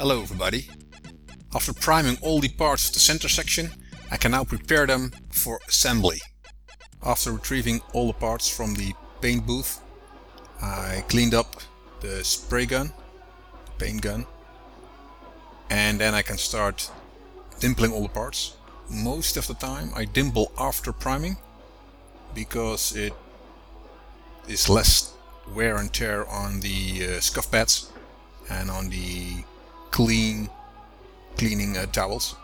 Hello everybody. After priming all the parts of the center section, I can now prepare them for assembly. After retrieving all the parts from the paint booth, I cleaned up the spray gun, the paint gun, and then I can start dimpling all the parts. Most of the time I dimple after priming because it is less wear and tear on the scuff pads and on the cleaning towels.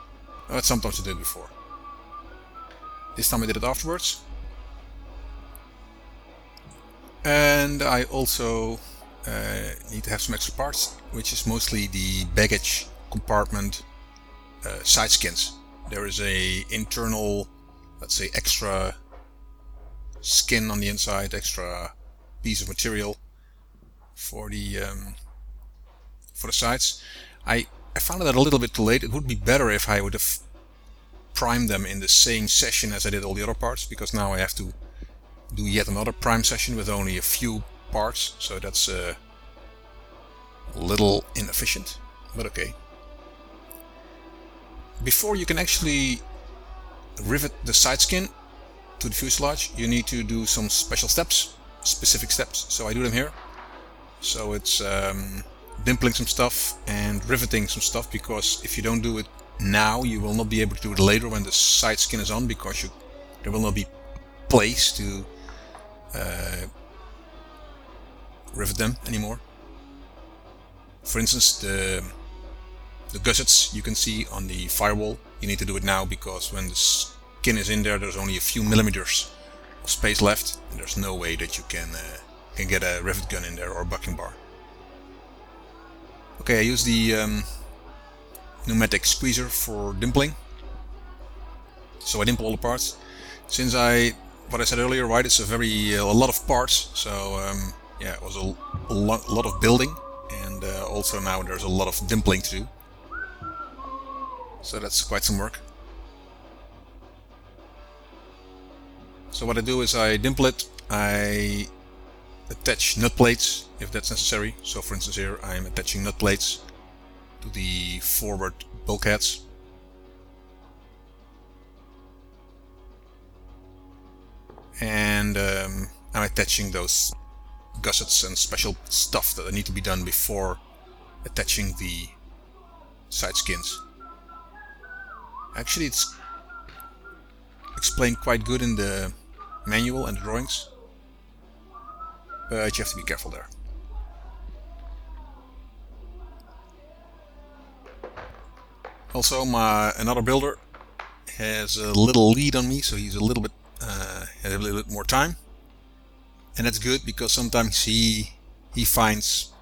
That's sometimes I did before. This time I did it afterwards. And I also need to have some extra parts, which is mostly the baggage compartment side skins. There is a internal, let's say, extra skin on the inside, extra piece of material for the sides. I found that a little bit too late. It would be better if I would have primed them in the same session as I did all the other parts, because now I have to do yet another prime session with only a few parts, so that's a little inefficient, but okay. Before you can actually rivet the side skin to the fuselage, you need to do some special steps, specific steps, so I do them here. So it's dimpling some stuff and riveting some stuff, because if you don't do it now, you will not be able to do it later when the side skin is on, because there will not be place to rivet them anymore. For instance, the gussets you can see on the firewall, you need to do it now, because when the skin is in there, there's only a few millimeters of space left, and there's no way that you can get a rivet gun in there or a bucking bar. Okay, I use the pneumatic squeezer for dimpling. So I dimple all the parts. Since what I said earlier, right, it's a lot of parts, so yeah, it was a lot of building, and also now there's a lot of dimpling to do. So that's quite some work. So what I do is I dimple it, I attach nut plates if that's necessary. So for instance here I'm attaching nut plates to the forward bulkheads. And I'm attaching those gussets and special stuff that need to be done before attaching the side skins. Actually, it's explained quite good in the manual and the drawings, but you have to be careful there. Also, another builder has a little lead on me, so he's has a little bit more time, and that's good, because sometimes he finds,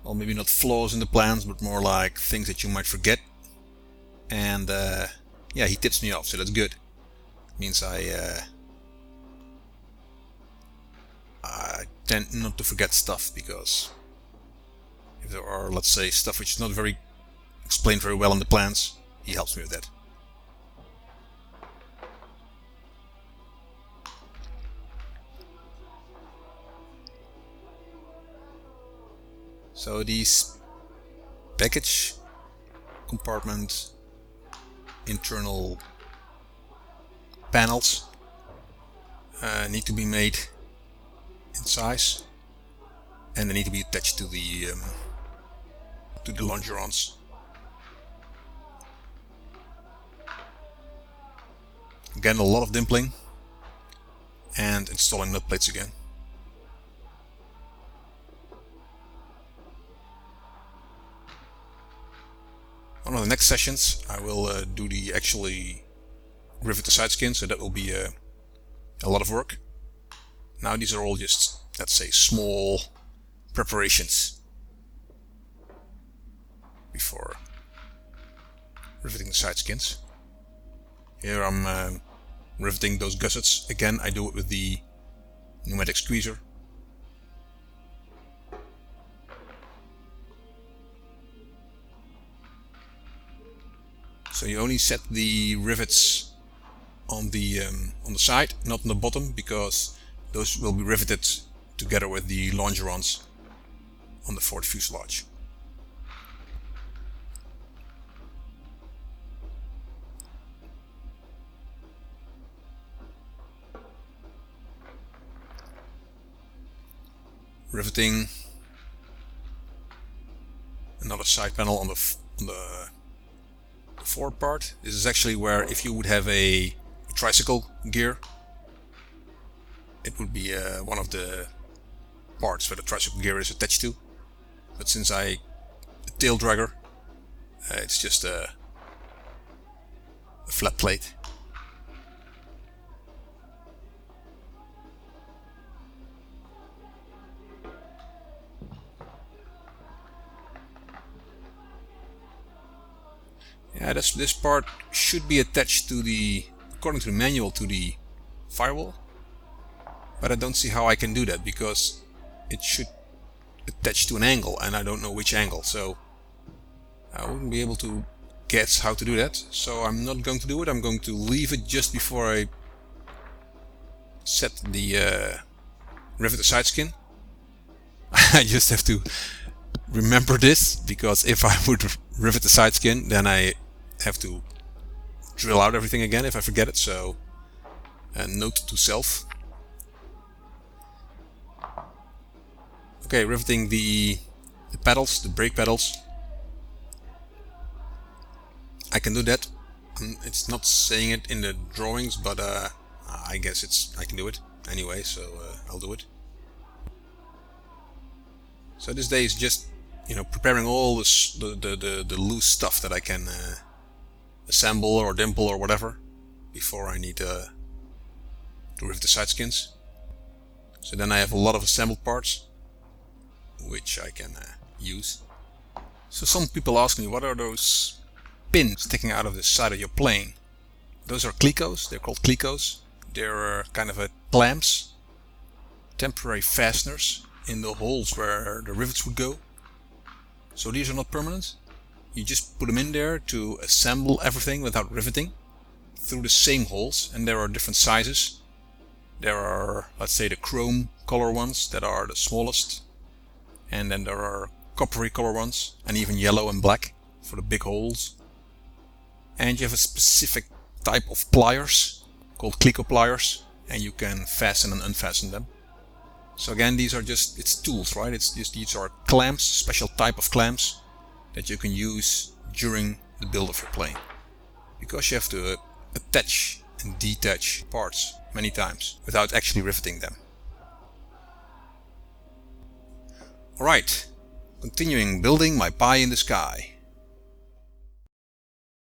well, maybe not flaws in the plans, but more like things that you might forget, and yeah, he tips me off, so that's good. It means I tend not to forget stuff, because if there are, let's say, stuff which is not explained very well in the plans, he helps me with that. So these package compartment internal panels need to be made in size, and they need to be attached to the longerons. Again, a lot of dimpling and installing nut plates again. One of the next sessions I will actually rivet the side skin, so that will be a lot of work. Now these are all just, let's say, small preparations before riveting the side skins. Here I'm riveting those gussets. Again, I do it with the pneumatic squeezer. So you only set the rivets on the side, not on the bottom, because those will be riveted together with the longerons on the forward fuselage. riveting another side panel on the forward part. This is actually where, if you would have a tricycle gear, it would be one of the parts where the tricycle gear is attached to. But since a tail dragger, it's just a flat plate. Yeah, this part should be attached to the, according to the manual, to the firewall. But I don't see how I can do that, because it should attach to an angle and I don't know which angle, so I wouldn't be able to guess how to do that. So I'm not going to do it. I'm going to leave it just before I set the rivet side skin. I just have to remember this, because if I would rivet the side skin, then I have to drill out everything again if I forget it. So note to self. Okay, riveting the pedals, the brake pedals. I can do that. It's not saying it in the drawings, but I guess I can do it anyway, so I'll do it. So this day is just, preparing all this, the loose stuff that I can assemble or dimple or whatever before I need to rivet the side skins. So then I have a lot of assembled parts which I can use. So some people ask me, what are those pins sticking out of the side of your plane? Those are clicos. They're called clicos. They're kind of clamps, temporary fasteners in the holes where the rivets would go. So these are not permanent. You just put them in there to assemble everything without riveting through the same holes, and there are different sizes. There are, let's say, the chrome color ones that are the smallest, and then there are coppery color ones, and even yellow and black for the big holes. And you have a specific type of pliers called clico pliers, and you can fasten and unfasten them. So again, these are just, it's tools, right? These are clamps, special type of clamps that you can use during the build of your plane, because you have to attach and detach parts many times without actually riveting them. Alright, continuing building my pie in the sky.